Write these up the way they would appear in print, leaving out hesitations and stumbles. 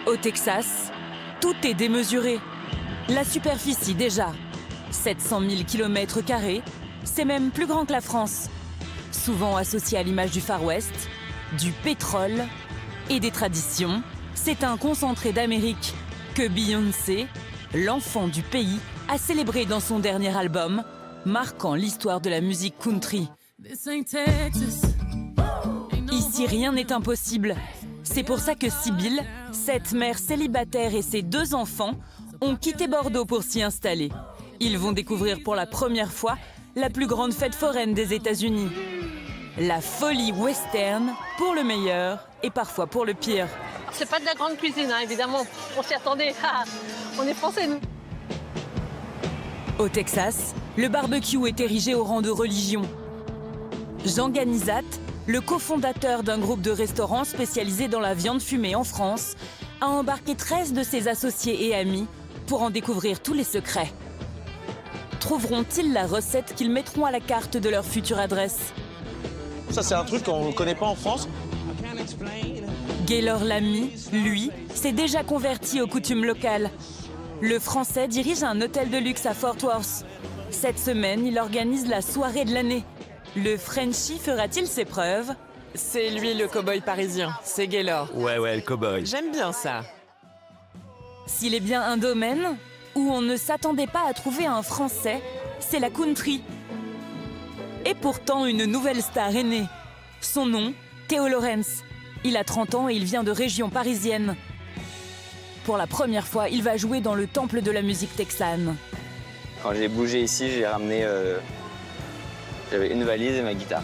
Au Texas, tout est démesuré. La superficie déjà, 700 000 km², c'est même plus grand que la France. Souvent associé à l'image du Far West, du pétrole et des traditions, c'est un concentré d'Amérique que Beyoncé, l'enfant du pays, a célébré dans son dernier album, marquant l'histoire de la musique country. Ici, rien n'est impossible. C'est pour ça que Sybille, cette mère célibataire et ses 2 enfants, ont quitté Bordeaux pour s'y installer. Ils vont découvrir pour la première fois la plus grande fête foraine des États-Unis. La folie western pour le meilleur et parfois pour le pire. C'est pas de la grande cuisine, hein, évidemment. On s'y attendait. On est français, nous. Au Texas, le barbecue est érigé au rang de religion. Jean Ganizat, le cofondateur d'un groupe de restaurants spécialisé dans la viande fumée en France, a embarqué 13 de ses associés et amis pour en découvrir tous les secrets. Trouveront-ils la recette qu'ils mettront à la carte de leur future adresse? Ça, c'est un truc qu'on ne connaît pas en France. Gaylor Lamy, lui, s'est déjà converti aux coutumes locales. Le Français dirige un hôtel de luxe à Fort Worth. Cette semaine, il organise la soirée de l'année. Le Frenchie fera-t-il ses preuves? C'est lui le cow-boy parisien, c'est Gaylor. Ouais, le cow-boy. J'aime bien ça. S'il est bien un domaine où on ne s'attendait pas à trouver un Français, c'est la country. Et pourtant, une nouvelle star est née. Son nom, Theo Lawrence. Il a 30 ans et il vient de région parisienne. Pour la première fois, il va jouer dans le temple de la musique texane. Quand j'ai bougé ici, j'ai ramené... j'avais une valise et ma guitare.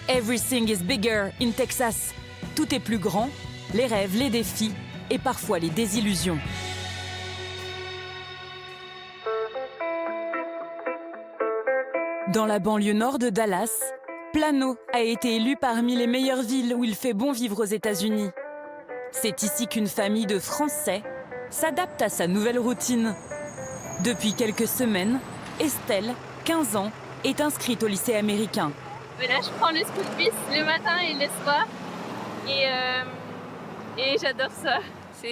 Everything is bigger in Texas. Tout est plus grand, les rêves, les défis et parfois les désillusions. Dans la banlieue nord de Dallas, Plano a été élu parmi les meilleures villes où il fait bon vivre aux États-Unis. C'est ici qu'une famille de Français s'adapte à sa nouvelle routine. Depuis quelques semaines, Estelle, 15 ans, est inscrite au lycée américain. Mais là, je prends le school bus le matin et le soir. Et j'adore ça.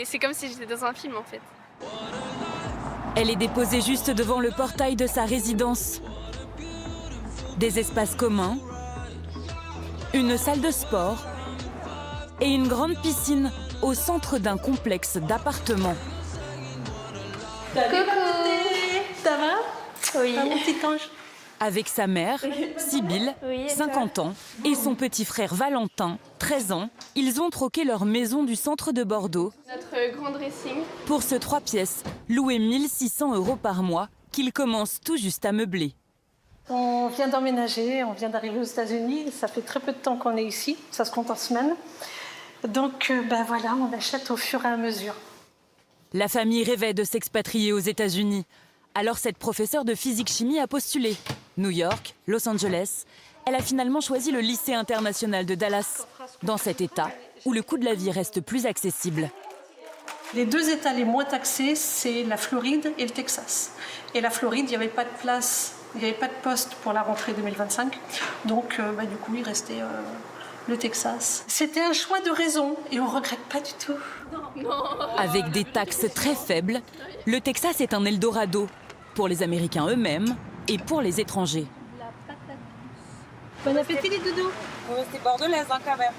C'est comme si j'étais dans un film, en fait. Elle est déposée juste devant le portail de sa résidence. Des espaces communs, une salle de sport et une grande piscine au centre d'un complexe d'appartements. Coucou. Ça va? Oui. Ah, mon petit ange. Avec sa mère, Sybille, Oui, 50 ans, et son petit frère Valentin, 13 ans, ils ont troqué leur maison du centre de Bordeaux Notre grand dressing. pour ce 3 pièces, loué 1 600 € par mois, qu'ils commencent tout juste à meubler. On vient d'emménager, on vient d'arriver aux États-Unis. Ça fait très peu de temps qu'on est ici, ça se compte en semaines. Donc voilà, on achète au fur et à mesure. La famille rêvait de s'expatrier aux États-Unis. Alors cette professeure de physique-chimie a postulé. New York, Los Angeles. Elle a finalement choisi le lycée international de Dallas, dans cet état où le coût de la vie reste plus accessible. Les 2 États les moins taxés, c'est la Floride et le Texas. Et la Floride, il n'y avait pas de place, il n'y avait pas de poste pour la rentrée 2025. Donc du coup, il restait le Texas. C'était un choix de raison et on ne regrette pas du tout. Avec des taxes très faibles, le Texas est un Eldorado pour les Américains eux-mêmes et pour les étrangers. Bon appétit les doudous. C'est bordelaise quand même.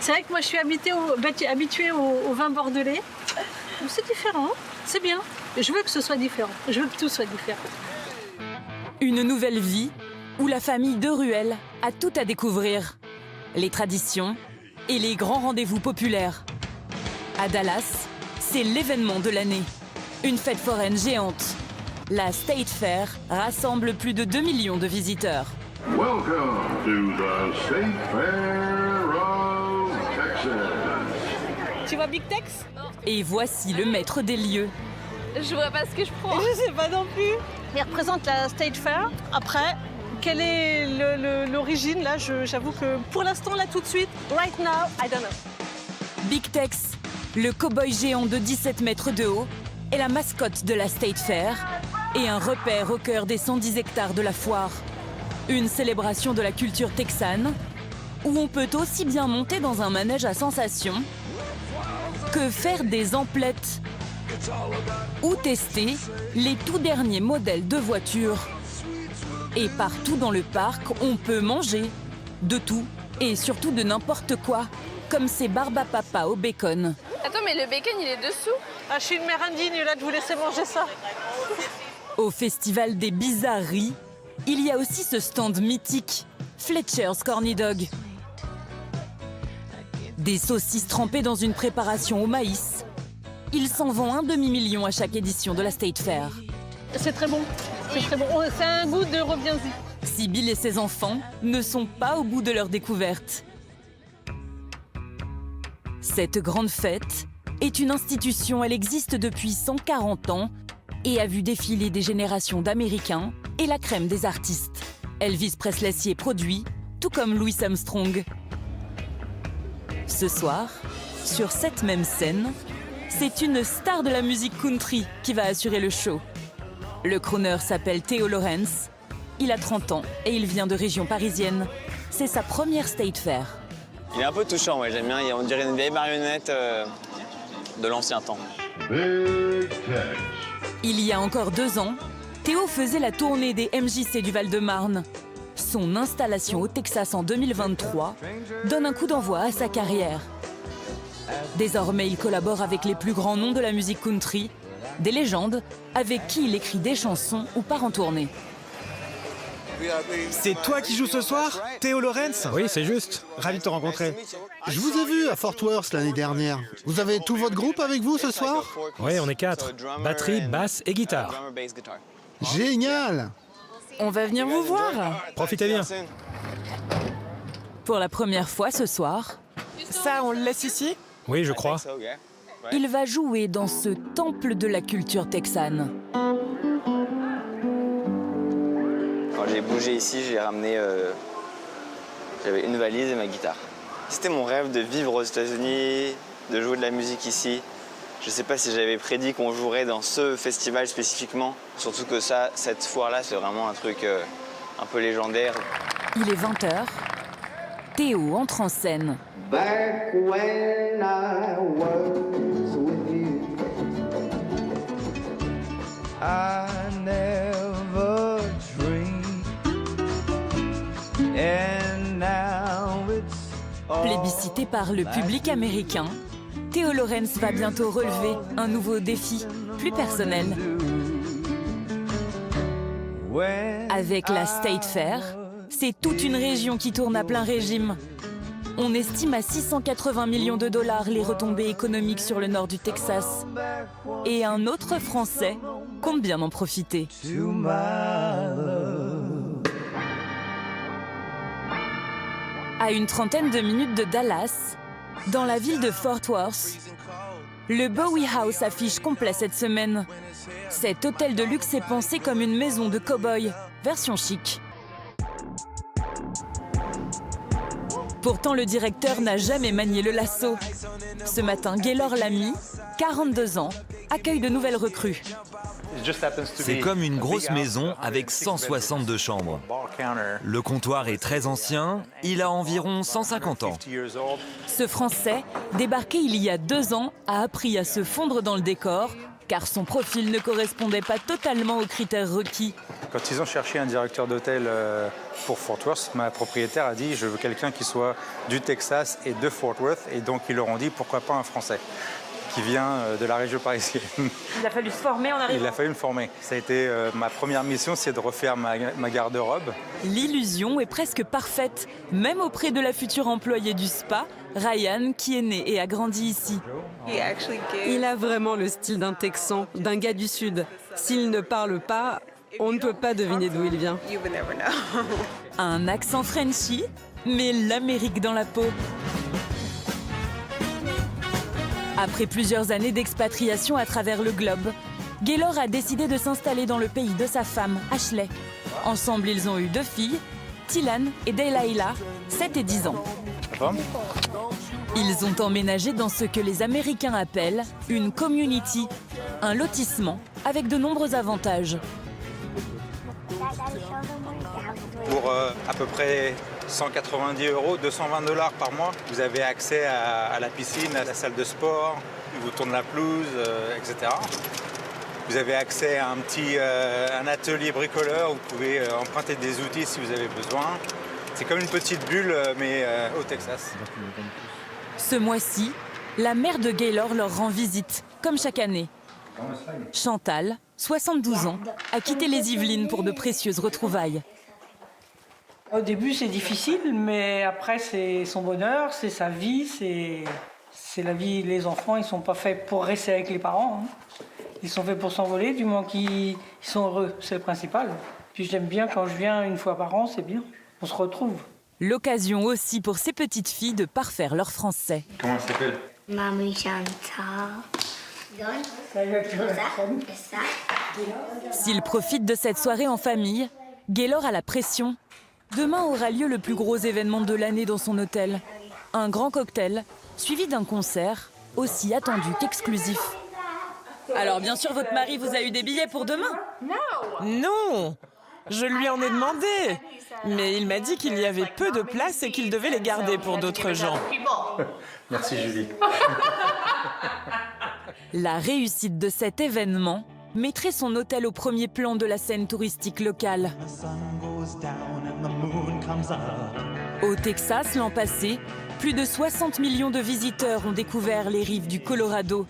C'est vrai que moi je suis habituée au vin bordelais. C'est différent, c'est bien. Je veux que ce soit différent, je veux que tout soit différent. Une nouvelle vie où la famille de Ruel a tout à découvrir. Les traditions et les grands rendez-vous populaires. À Dallas, c'est l'événement de l'année. Une fête foraine géante. La State Fair rassemble plus de 2 millions de visiteurs. Welcome to the State Fair of Texas. Tu vois Big Tex? Et voici le maître des lieux. Je vois pas ce que je prends. Je sais pas non plus. Il représente la State Fair. Après, quelle est l'origine là? J'avoue que pour l'instant, là tout de suite, right now, I don't know. Big Tex, le cow-boy géant de 17 mètres de haut, est la mascotte de la State Fair et un repère au cœur des 110 hectares de la foire. Une célébration de la culture texane, où on peut aussi bien monter dans un manège à sensations Que faire des emplettes? Ou tester les tout derniers modèles de voitures? Et partout dans le parc, on peut manger de tout et surtout de n'importe quoi, comme ces barbapapas au bacon. Attends, mais le bacon, il est dessous? Ah, je suis une mère indigne là de vous laisser manger ça. Au festival des bizarreries, il y a aussi ce stand mythique, Fletcher's Corny Dog. Des saucisses trempées dans une préparation au maïs. Il s'en vend un demi-million à chaque édition de la State Fair. C'est très bon. C'est très bon. C'est un goût de reviens-y. Sibylle et ses enfants ne sont pas au bout de leur découverte. Cette grande fête est une institution, elle existe depuis 140 ans et a vu défiler des générations d'Américains et la crème des artistes. Elvis Presley s'y est produit, tout comme Louis Armstrong. Ce soir, sur cette même scène, c'est une star de la musique country qui va assurer le show. Le crooner s'appelle Theo Lawrence, il a 30 ans et il vient de région parisienne. C'est sa première State Fair. Il est un peu touchant, ouais, j'aime bien. On dirait une vieille marionnette de l'ancien temps. Big Tex. Il y a encore 2 ans, Théo faisait la tournée des MJC du Val-de-Marne. Son installation au Texas en 2023 donne un coup d'envoi à sa carrière. Désormais, il collabore avec les plus grands noms de la musique country, des légendes avec qui il écrit des chansons ou part en tournée. C'est toi qui joues ce soir, Theo Lawrence? Oui, c'est juste. Ravi de te rencontrer. Je vous ai vu à Fort Worth l'année dernière. Vous avez tout votre groupe avec vous ce soir? Oui, on est 4. Batterie, basse et guitare. Génial! On va venir vous voir. Profitez bien. Pour la première fois ce soir, Ça, on le laisse ici? Oui, je crois. il va jouer dans ce temple de la culture texane. Quand j'ai bougé ici, j'ai ramené... J'avais une valise et ma guitare. C'était mon rêve de vivre aux États-Unis, de jouer de la musique ici. Je ne sais pas si j'avais prédit qu'on jouerait dans ce festival spécifiquement. Surtout que ça, cette foire-là, c'est vraiment un truc un peu légendaire. Il est 20h. Théo entre en scène. Back when I was with you, I never dreamed, and now it's Plébiscité par le public américain, Theo Lawrence va bientôt relever un nouveau défi, plus personnel. Avec la State Fair, c'est toute une région qui tourne à plein régime. On estime à 680 millions de dollars les retombées économiques sur le nord du Texas. Et un autre Français compte bien en profiter. À une trentaine de minutes de Dallas, dans la ville de Fort Worth, le Bowie House affiche complet cette semaine. Cet hôtel de luxe est pensé comme une maison de cow-boy, version chic. Pourtant, le directeur n'a jamais manié le lasso. Ce matin, Gaylor Lamy, 42 ans, accueille de nouvelles recrues. C'est comme une grosse maison avec 162 chambres. Le comptoir est très ancien, il a environ 150 ans. Ce Français, débarqué il y a 2 ans, a appris à se fondre dans le décor, car son profil ne correspondait pas totalement aux critères requis. Quand ils ont cherché un directeur d'hôtel pour Fort Worth, ma propriétaire a dit « je veux quelqu'un qui soit du Texas et de Fort Worth ». Et donc ils leur ont dit « pourquoi pas un Français qui vient de la région parisienne ». Il a fallu se former en arrivant. Il a fallu me former. Ça a été ma première mission, c'est de refaire ma garde-robe. L'illusion est presque parfaite, même auprès de la future employée du spa, Ryan, qui est né et a grandi ici. Il a vraiment le style d'un Texan, d'un gars du Sud. S'il ne parle pas, on ne peut pas deviner d'où il vient. Un accent Frenchy, mais l'Amérique dans la peau. Après plusieurs années d'expatriation à travers le globe, Gaylor a décidé de s'installer dans le pays de sa femme, Ashley. Ensemble, ils ont eu 2 filles, Tilan et Delilah, 7 et 10 ans. Ils ont emménagé dans ce que les Américains appellent une community, un lotissement avec de nombreux avantages. Pour à peu près 190 €, 220 $ par mois. Vous avez accès à la piscine, à la salle de sport, ils vous tournent la pelouse, etc. Vous avez accès à un atelier bricoleur où vous pouvez emprunter des outils si vous avez besoin. C'est comme une petite bulle, mais au Texas. Ce mois-ci, la mère de Gaylor leur rend visite, comme chaque année. Chantal, 72 ans, a quitté les Yvelines pour de précieuses retrouvailles. Au début, c'est difficile, mais après, c'est son bonheur, c'est sa vie, c'est la vie. Les enfants, ils ne sont pas faits pour rester avec les parents. Hein. Ils sont faits pour s'envoler, du moment qu'ils sont heureux, c'est le principal. Puis j'aime bien quand je viens une fois par an, c'est bien, on se retrouve. L'occasion aussi pour ces petites filles de parfaire leur français. Comment elle s'appelle? Mamie Chantal. S'ils profitent de cette soirée en famille, Gaylor a la pression. Demain aura lieu le plus gros événement de l'année dans son hôtel. Un grand cocktail, suivi d'un concert, aussi attendu qu'exclusif. Alors bien sûr, votre mari vous a eu des billets pour demain? Non, je lui en ai demandé. Mais il m'a dit qu'il y avait peu de place et qu'il devait les garder pour d'autres gens. Merci Julie. La réussite de cet événement mettrait son hôtel au premier plan de la scène touristique locale. Au Texas, l'an passé, plus de 60 millions de visiteurs ont découvert les rives du Colorado.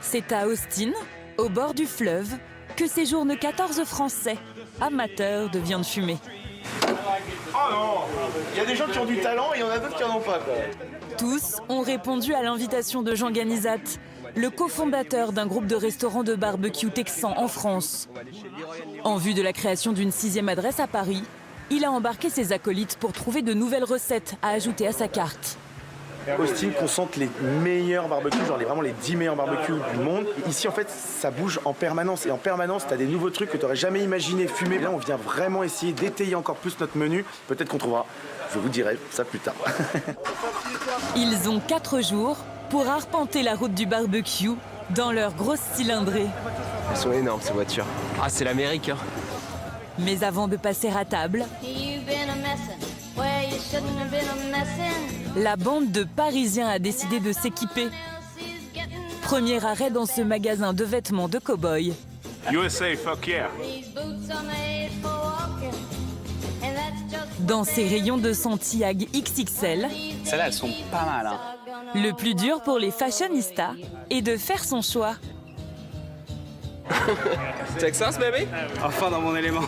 C'est à Austin, au bord du fleuve, que séjournent 14 Français, amateurs de viande fumée. Oh non! Il y a des gens qui ont du talent et il y en a d'autres qui n'en ont pas. Quoi. Tous ont répondu à l'invitation de Jean Ganizat, le cofondateur d'un groupe de restaurants de barbecue texan en France. En vue de la création d'une 6e adresse à Paris, il a embarqué ses acolytes pour trouver de nouvelles recettes à ajouter à sa carte. Austin concentre les meilleurs barbecues, genre vraiment les 10 meilleurs barbecues du monde. Et ici, en fait, ça bouge en permanence. Et en permanence, tu as des nouveaux trucs que tu n'aurais jamais imaginé fumer. Là, on vient vraiment essayer d'étayer encore plus notre menu. Peut-être qu'on trouvera. Je vous dirai ça plus tard. Ils ont 4 jours pour arpenter la route du barbecue dans leur grosse cylindrée. Elles sont énormes, ces voitures. Ah, c'est l'Amérique, hein. Mais avant de passer à table, la bande de Parisiens a décidé de s'équiper. Premier arrêt dans ce magasin de vêtements de cow-boy. USA, fuck yeah. Dans ces rayons de Santiago XXL, Celles-là, elles sont pas mal, hein. Le plus dur pour les fashionistas est de faire son choix. Texas, baby? Enfin dans mon élément.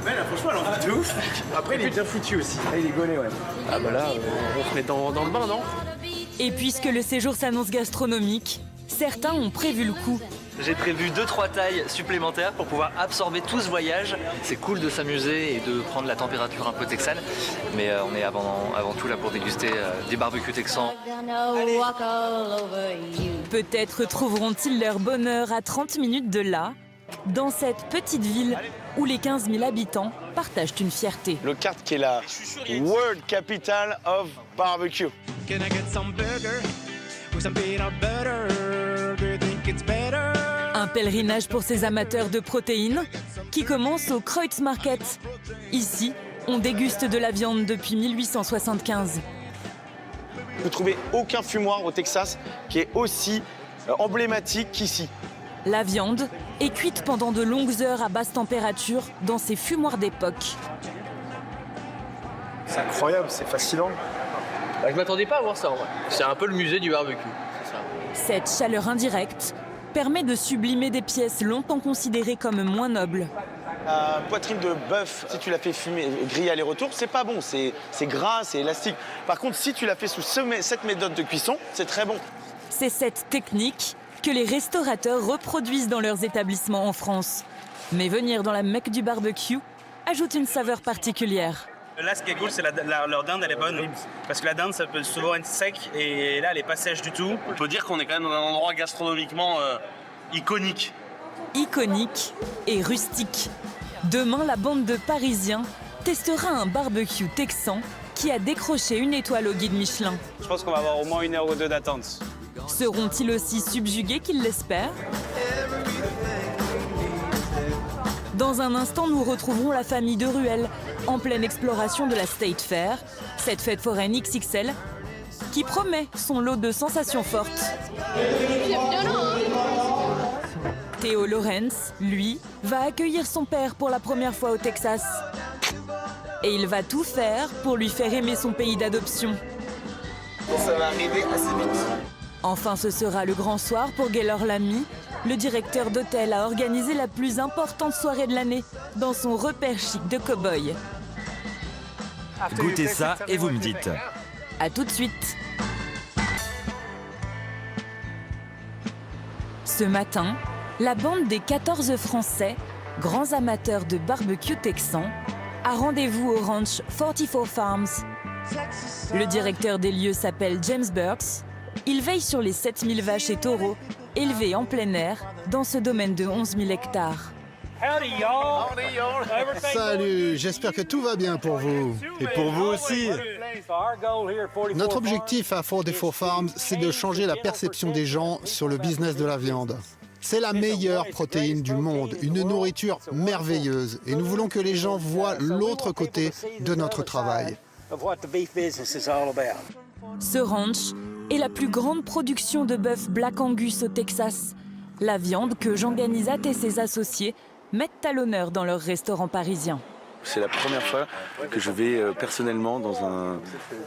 Mais là, franchement, elle en fait de ouf. Après, il est bien foutu aussi. Ah, il est gaulé, ouais. Ah bah là, on se met dans le bain, non? Et puisque le séjour s'annonce gastronomique, certains ont prévu le coup. J'ai prévu 2-3 tailles supplémentaires pour pouvoir absorber tout ce voyage. C'est cool de s'amuser et de prendre la température un peu texane, mais on est avant tout là pour déguster des barbecues texans. Peut-être trouveront-ils leur bonheur à 30 minutes de là, dans cette petite ville où les 15 000 habitants partagent une fierté. Le kart qui est la World Capital of Barbecue. Un pèlerinage pour ces amateurs de protéines qui commence au Kreutz Market. Ici, on déguste de la viande depuis 1875. Vous ne trouvez aucun fumoir au Texas qui est aussi emblématique qu'ici. La viande est cuite pendant de longues heures à basse température dans ces fumoirs d'époque. C'est incroyable, c'est fascinant. Bah, je m'attendais pas à voir ça en vrai. C'est un peu le musée du barbecue. Cette chaleur indirecte permet de sublimer des pièces longtemps considérées comme moins nobles. La poitrine de bœuf, si tu la fais fumer, griller aller-retour, c'est pas bon, c'est gras, c'est élastique. Par contre, si tu la fais sous cette méthode de cuisson, c'est très bon. C'est cette technique que les restaurateurs reproduisent dans leurs établissements en France. Mais venir dans la Mecque du barbecue ajoute une saveur particulière. Là, ce qui est cool, c'est leur dinde, elle est bonne. Parce que la dinde, ça peut souvent être sec, et là, elle n'est pas sèche du tout. On peut dire qu'on est quand même dans un endroit gastronomiquement iconique. Iconique et rustique. Demain, la bande de Parisiens testera un barbecue texan qui a décroché une étoile au guide Michelin. Je pense qu'on va avoir au moins 1 heure ou 2 d'attente. Seront-ils aussi subjugués qu'ils l'espèrent? Dans un instant, nous retrouverons la famille de Ruel, en pleine exploration de la State Fair, cette fête foraine XXL, qui promet son lot de sensations fortes. Theo Lorenz, lui, va accueillir son père pour la première fois au Texas. Et il va tout faire pour lui faire aimer son pays d'adoption. Ça va arriver assez vite. Enfin, ce sera le grand soir pour Gaylor Lamy. Le directeur d'hôtel a organisé la plus importante soirée de l'année dans son repère chic de cow-boy. Goûtez ça et vous me dites. À tout de suite. Ce matin, la bande des 14 Français, grands amateurs de barbecue texan, a rendez-vous au ranch 44 Farms. Le directeur des lieux s'appelle James Burks. Il veille sur les 7000 vaches et taureaux élevés en plein air dans ce domaine de 11 000 hectares. Salut, j'espère que tout va bien pour vous. Et pour vous aussi. Notre objectif à 44 Farms, c'est de changer la perception des gens sur le business de la viande. C'est la meilleure protéine du monde, une nourriture merveilleuse. Et nous voulons que les gens voient l'autre côté de notre travail. Ce ranch est la plus grande production de bœuf Black Angus au Texas. La viande que Jean Ganizat et ses associés mettent à l'honneur dans leur restaurant parisien. C'est la première fois que je vais personnellement dans un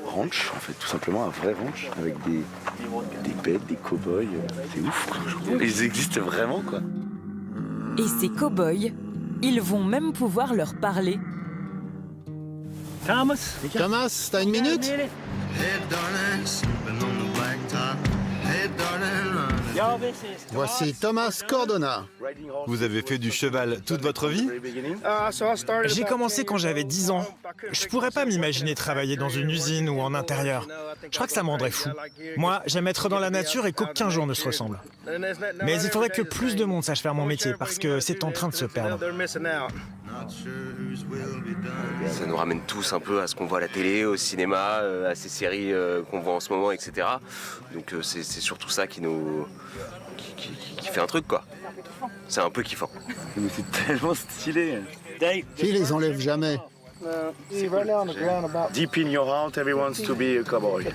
ranch, en fait, tout simplement un vrai ranch, avec des bêtes, des cow-boys. C'est ouf, quoi. Ils existent vraiment, quoi. Et ces cow-boys, ils vont même pouvoir leur parler. Thomas, t'as une minute? Voici Thomas Cordona. Vous avez fait du cheval toute votre vie? J'ai commencé quand j'avais 10 ans. Je pourrais pas m'imaginer travailler dans une usine ou en intérieur. Je crois que ça me rendrait fou. Moi, j'aime être dans la nature et qu'aucun jour ne se ressemble. Mais il faudrait que plus de monde sache faire mon métier parce que c'est en train de se perdre. Ça nous ramène tous un peu à ce qu'on voit à la télé, au cinéma, à ces séries qu'on voit en ce moment, etc. Donc c'est surtout ça qui fait un truc, quoi. C'est un peu kiffant. Mais c'est tellement stylé. Qui les enlève jamais? Deep in your heart, everyone wants to be a cowboy.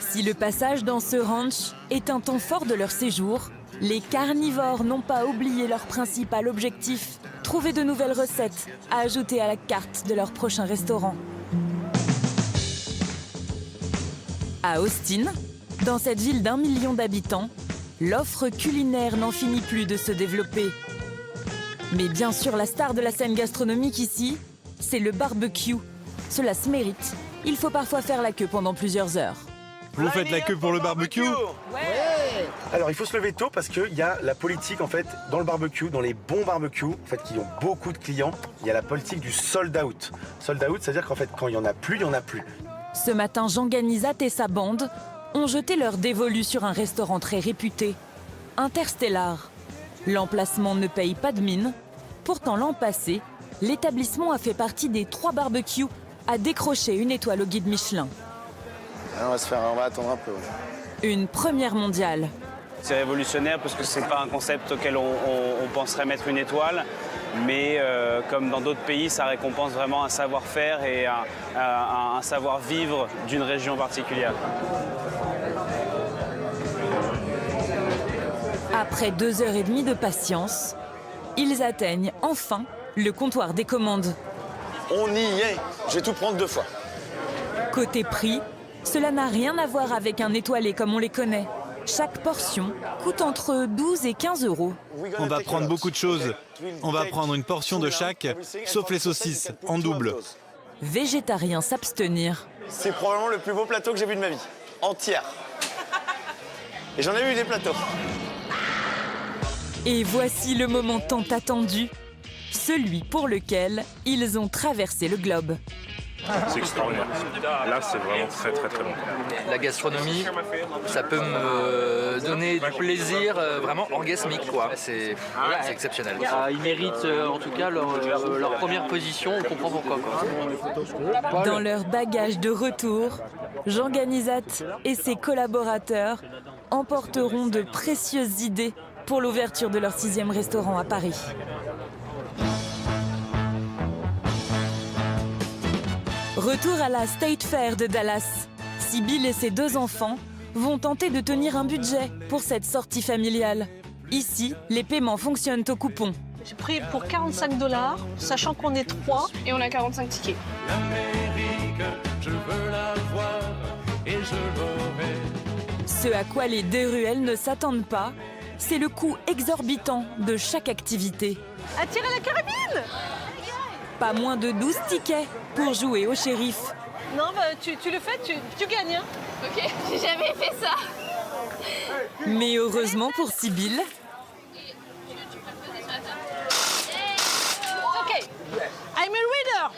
Si le passage dans ce ranch est un temps fort de leur séjour, les carnivores n'ont pas oublié leur principal objectif, trouver de nouvelles recettes à ajouter à la carte de leur prochain restaurant. À Austin, dans cette ville d'1 million d'habitants, l'offre culinaire n'en finit plus de se développer. Mais bien sûr, la star de la scène gastronomique ici, c'est le barbecue. Cela se mérite. Il faut parfois faire la queue pendant plusieurs heures. Vous faites la queue pour le barbecue? Alors il faut se lever tôt parce qu'il y a la politique en fait dans le barbecue, dans les bons barbecues en fait qui ont beaucoup de clients, il y a la politique du sold out. Sold out, c'est-à-dire qu'en fait quand il y en a plus, il y en a plus. Ce matin, Jean Ganizat et sa bande ont jeté leur dévolu sur un restaurant très réputé, Interstellar. L'emplacement ne paye pas de mine. Pourtant l'an passé, l'établissement a fait partie des 3 barbecues à décrocher une étoile au guide Michelin. Alors on va attendre un peu. Ouais. Une première mondiale. C'est révolutionnaire parce que c'est pas un concept auquel on penserait mettre une étoile, mais comme dans d'autres pays, ça récompense vraiment un savoir-faire et un savoir-vivre d'une région particulière. Après 2h30 de patience, ils atteignent enfin le comptoir des commandes. On y est. Je vais tout prendre 2 fois. Côté prix, cela n'a rien à voir avec un étoilé comme on les connaît. Chaque portion coûte entre 12 et 15 euros. On va prendre beaucoup de choses. On va prendre une portion de chaque, sauf les saucisses, en double. Végétarien s'abstenir. C'est probablement le plus beau plateau que j'ai vu de ma vie. Entière. Et j'en ai vu des plateaux. Et voici le moment tant attendu, celui pour lequel ils ont traversé le globe. C'est extraordinaire. Là, c'est vraiment très très très bon. La gastronomie, ça peut me donner du plaisir vraiment orgasmique, quoi. C'est exceptionnel. Ils méritent en tout cas leur première position, on comprend pourquoi, quoi. Dans leur bagage de retour, Jean Ganizat et ses collaborateurs emporteront de précieuses idées pour l'ouverture de leur 6e restaurant à Paris. Retour à la State Fair de Dallas. Sibylle et ses 2 enfants vont tenter de tenir un budget pour cette sortie familiale. Ici, les paiements fonctionnent au coupon. J'ai pris pour 45 $, sachant qu'on est 3. Et on a 45 tickets. L'Amérique, je veux la voir et je l'aurai. Ce à quoi les Deruel ne s'attendent pas, c'est le coût exorbitant de chaque activité. Attirez la carabine! Pas moins de 12 tickets pour jouer au shérif. Non, bah, tu le fais, tu gagnes. Hein. Ok, j'ai jamais fait ça. Mais heureusement pour Sibylle, Ok, I'm a reader.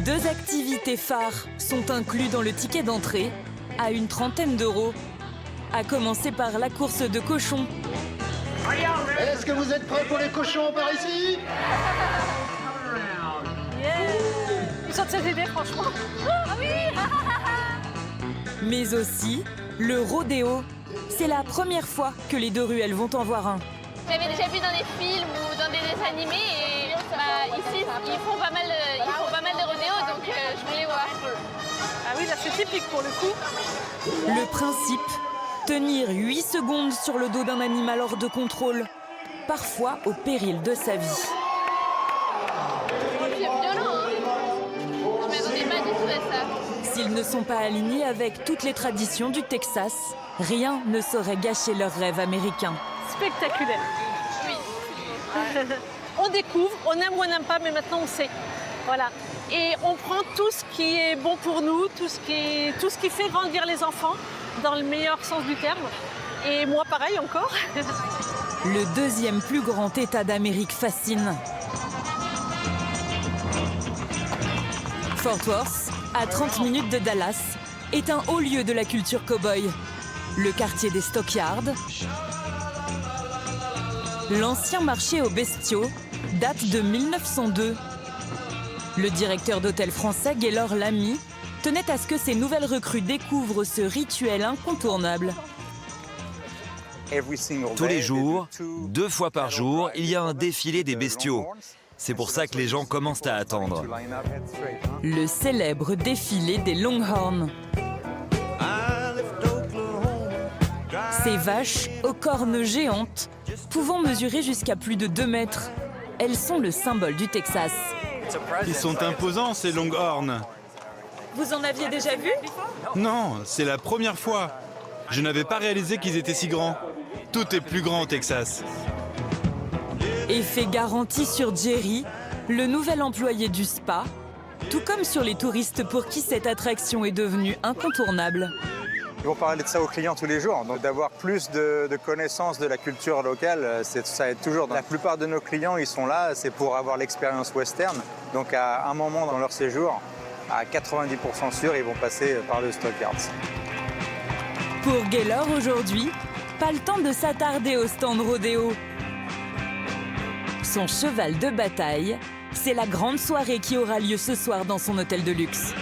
2 activités phares sont inclus dans le ticket d'entrée à une trentaine d'euros. À commencer par la course de cochons. Est-ce que vous êtes prêts pour les cochons par ici? Ils sont de cette idée, franchement. Ah oui. Mais aussi le rodéo. C'est la première fois que les Deruel vont en voir un. J'avais déjà vu dans des films ou dans des dessins animés et ici ils font pas mal de rodéos donc je voulais voir. Ah oui, là c'est typique pour le coup. Le principe, tenir 8 secondes sur le dos d'un animal hors de contrôle, parfois au péril de sa vie. C'est violent, hein. Je m'attendais pas du tout à ça. S'ils ne sont pas alignés avec toutes les traditions du Texas, rien ne saurait gâcher leur rêve américain. Spectaculaire. Oui. On découvre, on aime ou on n'aime pas, mais maintenant on sait. Voilà. Et on prend tout ce qui est bon pour nous, tout ce qui fait grandir les enfants, dans le meilleur sens du terme. Et moi, pareil encore. Le 2e plus grand État d'Amérique fascine. Fort Worth, à 30 minutes de Dallas, est un haut lieu de la culture cow-boy. Le quartier des Stockyards, l'ancien marché aux bestiaux, date de 1902. Le directeur d'hôtel français, Gaylord Lamy, tenait à ce que ses nouvelles recrues découvrent ce rituel incontournable. Tous les jours, 2 fois par jour, il y a un défilé des bestiaux. C'est pour ça que les gens commencent à attendre. Le célèbre défilé des Longhorns. Ces vaches aux cornes géantes, pouvant mesurer jusqu'à plus de 2 mètres. Elles sont le symbole du Texas. Ils sont imposants, ces Longhorns. Vous en aviez déjà vu? Non, c'est la première fois. Je n'avais pas réalisé qu'ils étaient si grands. Tout est plus grand au Texas. Effet garanti sur Jerry, le nouvel employé du spa, tout comme sur les touristes pour qui cette attraction est devenue incontournable. Ils vont parler de ça aux clients tous les jours, donc d'avoir plus de connaissances de la culture locale, ça aide toujours. La plupart de nos clients, ils sont là, c'est pour avoir l'expérience western. Donc à un moment dans leur séjour, à 90% sûr, ils vont passer par le Stockyards. Pour Gaylord aujourd'hui, pas le temps de s'attarder au stand rodéo. Son cheval de bataille, c'est la grande soirée qui aura lieu ce soir dans son hôtel de luxe.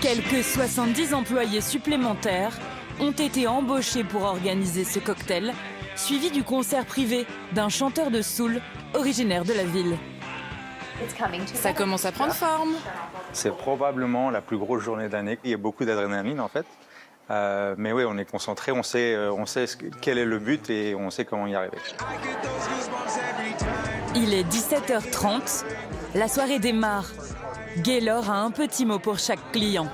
Quelques 70 employés supplémentaires ont été embauchés pour organiser ce cocktail, suivi du concert privé d'un chanteur de soul originaire de la ville. Ça commence à prendre forme. C'est probablement la plus grosse journée de l'année. Il y a beaucoup d'adrénaline en fait. Mais oui, on est concentré, on sait quel est le but et on sait comment y arriver. Il est 17h30, la soirée démarre. Gaylord a un petit mot pour chaque client.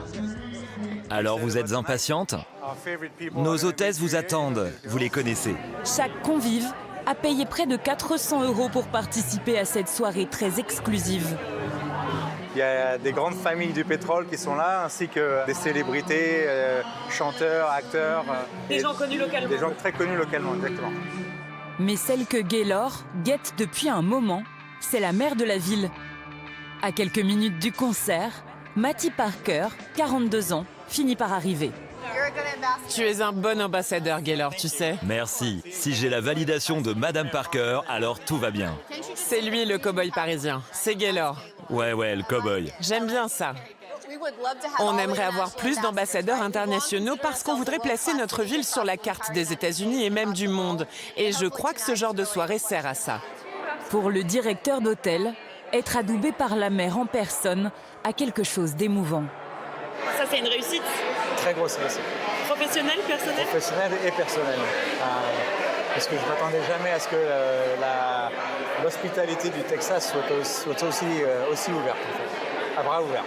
Alors vous êtes impatiente? Nos hôtesses vous attendent, vous les connaissez. Chaque convive a payé près de 400 € pour participer à cette soirée très exclusive. Il y a des grandes familles du pétrole qui sont là, ainsi que des célébrités, chanteurs, acteurs. Des gens connus localement. Des gens très connus localement, exactement. Mais celle que Gaylord guette depuis un moment, c'est la mère de la ville. À quelques minutes du concert, Mattie Parker, 42 ans, finit par arriver. Tu es un bon ambassadeur, Gaylord, tu sais. Merci. Si j'ai la validation de Madame Parker, alors tout va bien. C'est lui le cow-boy parisien, c'est Gaylord. Ouais, le cow-boy. J'aime bien ça. On aimerait avoir plus d'ambassadeurs internationaux parce qu'on voudrait placer notre ville sur la carte des États-Unis et même du monde. Et je crois que ce genre de soirée sert à ça. Pour le directeur d'hôtel, Être adoubé par la mer en personne a quelque chose d'émouvant. Ça, c'est une réussite. Très grosse réussite. Professionnelle, personnelle? Professionnelle et personnelle. Parce que je ne m'attendais jamais à ce que l'hospitalité du Texas soit aussi ouverte, en fait. À bras ouverts.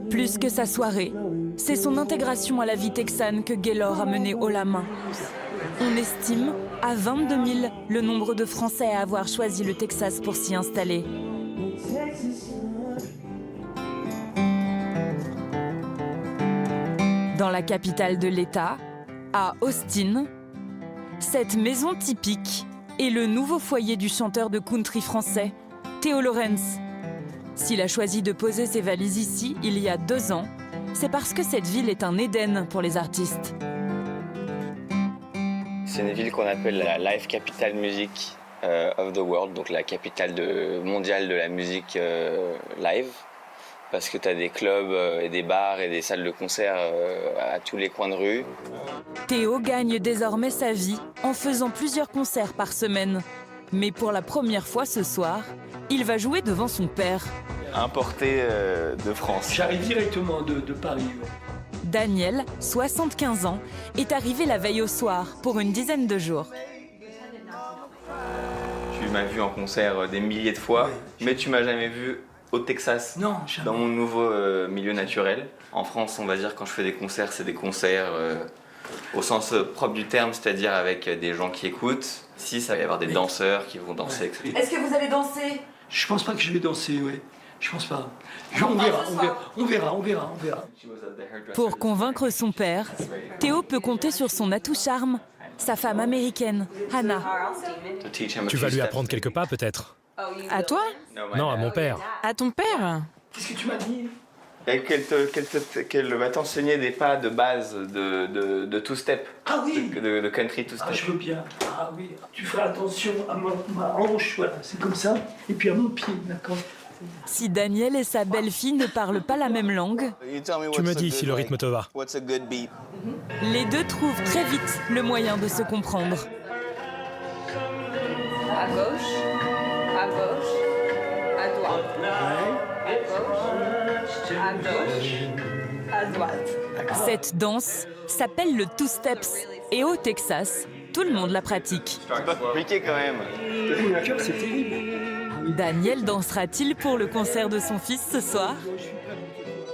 Plus que sa soirée, c'est son intégration à la vie texane que Gaylor a mené haut la main. On estime à 22 000 le nombre de Français à avoir choisi le Texas pour s'y installer. Dans la capitale de l'État, à Austin, cette maison typique est le nouveau foyer du chanteur de country français, Theo Lawrence. S'il a choisi de poser ses valises ici il y a 2 ans, c'est parce que cette ville est un Éden pour les artistes. C'est une ville qu'on appelle la Live Capital Music of the World, donc la capitale mondiale de la musique live, parce que tu as des clubs et des bars et des salles de concert à tous les coins de rue. Theo gagne désormais sa vie en faisant plusieurs concerts par semaine. Mais pour la première fois ce soir, il va jouer devant son père. Importé de France. J'arrive directement de Paris. Daniel, 75 ans, est arrivé la veille au soir pour une dizaine de jours. Tu m'as vu en concert des milliers de fois, mais tu m'as jamais vu au Texas, non, jamais. Dans mon nouveau milieu naturel. En France, on va dire, quand je fais des concerts, c'est des concerts au sens propre du terme, c'est-à-dire avec des gens qui écoutent. Ici, ça va y avoir des danseurs qui vont danser, etc. Est-ce que vous allez danser? Je pense pas que je vais danser, oui. Je pense pas. On verra. Pour convaincre son père, Theo peut compter sur son atout charme, sa femme américaine, Hannah. Tu vas lui apprendre quelques pas, peut-être? À toi? Non, à mon père. À ton père? Qu'est-ce que tu m'as dit? Et qu'elle va t'enseigner des pas de base de two-step. Ah oui. De country two-step. Ah, je veux bien. Ah oui. Tu feras attention à ma hanche, voilà, c'est comme ça. Et puis à mon pied, d'accord? Si Daniel et sa belle-fille ne parlent pas la même langue, tu me dis si le rythme te va. Les deux trouvent très vite le moyen de se comprendre. À gauche, à droite. À gauche, à droite. Cette danse s'appelle le two steps et au Texas, tout le monde la pratique. C'est pas compliqué quand même. Le cœur, c'est terrible. Daniel dansera-t-il pour le concert de son fils ce soir?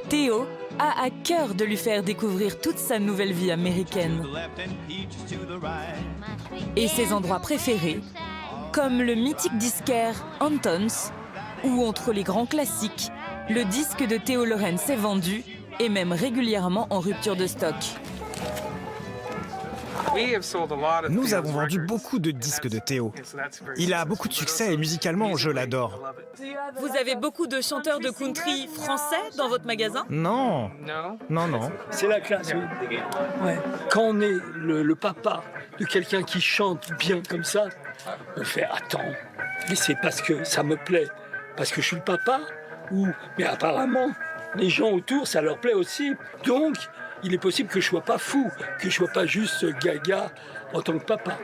Theo a à cœur de lui faire découvrir toute sa nouvelle vie américaine. Et ses endroits préférés, comme le mythique disquaire Anton's, où entre les grands classiques, le disque de Theo Lawrence est vendu et même régulièrement en rupture de stock. Nous avons vendu beaucoup de disques de Theo. Il a beaucoup de succès et musicalement, je l'adore. Vous avez beaucoup de chanteurs de country français dans votre magasin? Non. C'est la classe, oui. Ouais. Quand on est le papa de quelqu'un qui chante bien comme ça, on fait attends, mais c'est parce que ça me plaît, parce que je suis le papa, mais apparemment, les gens autour, ça leur plaît aussi. Donc, il est possible que je sois pas fou, que je sois pas juste gaga en tant que papa.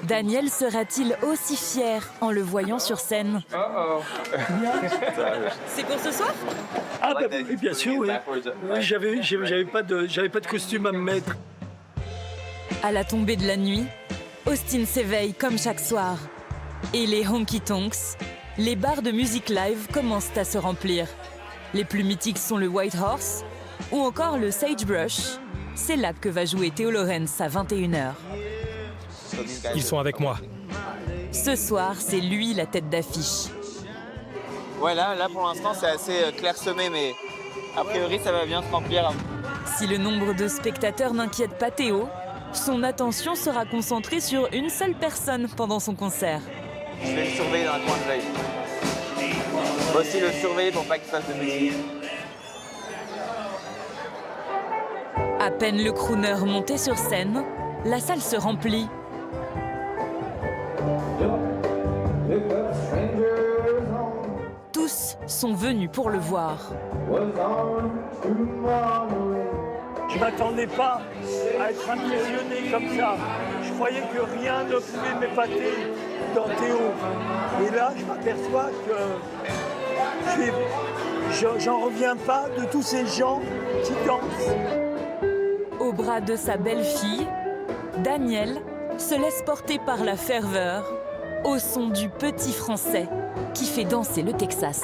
Daniel sera-t-il aussi fier en le voyant sur scène? C'est pour ce soir? Ah bah oui, bien sûr, oui. J'avais pas de costume à me mettre. À la tombée de la nuit, Austin s'éveille comme chaque soir. Et les honky-tonks, les bars de musique live commencent à se remplir. Les plus mythiques sont le White Horse ou encore le Sagebrush. C'est là que va jouer Theo Lawrence à 21h. Ils sont avec moi. Ce soir, c'est lui la tête d'affiche. Ouais, là pour l'instant, c'est assez clairsemé, mais a priori, ça va bien se remplir. Si le nombre de spectateurs n'inquiète pas Theo, son attention sera concentrée sur une seule personne pendant son concert. Je vais le surveiller dans un coin de l'œil. Je vais aussi le surveiller pour pas qu'il fasse de bêtises. À peine le crooner monté sur scène, la salle se remplit. Tous sont venus pour le voir. Je ne m'attendais pas à être impressionné comme ça. Je croyais que rien ne pouvait m'épater. dans Théo. Et là, je m'aperçois que j'en reviens pas de tous ces gens qui dansent. Au bras de sa belle-fille, Daniel se laisse porter par la ferveur au son du petit français qui fait danser le Texas.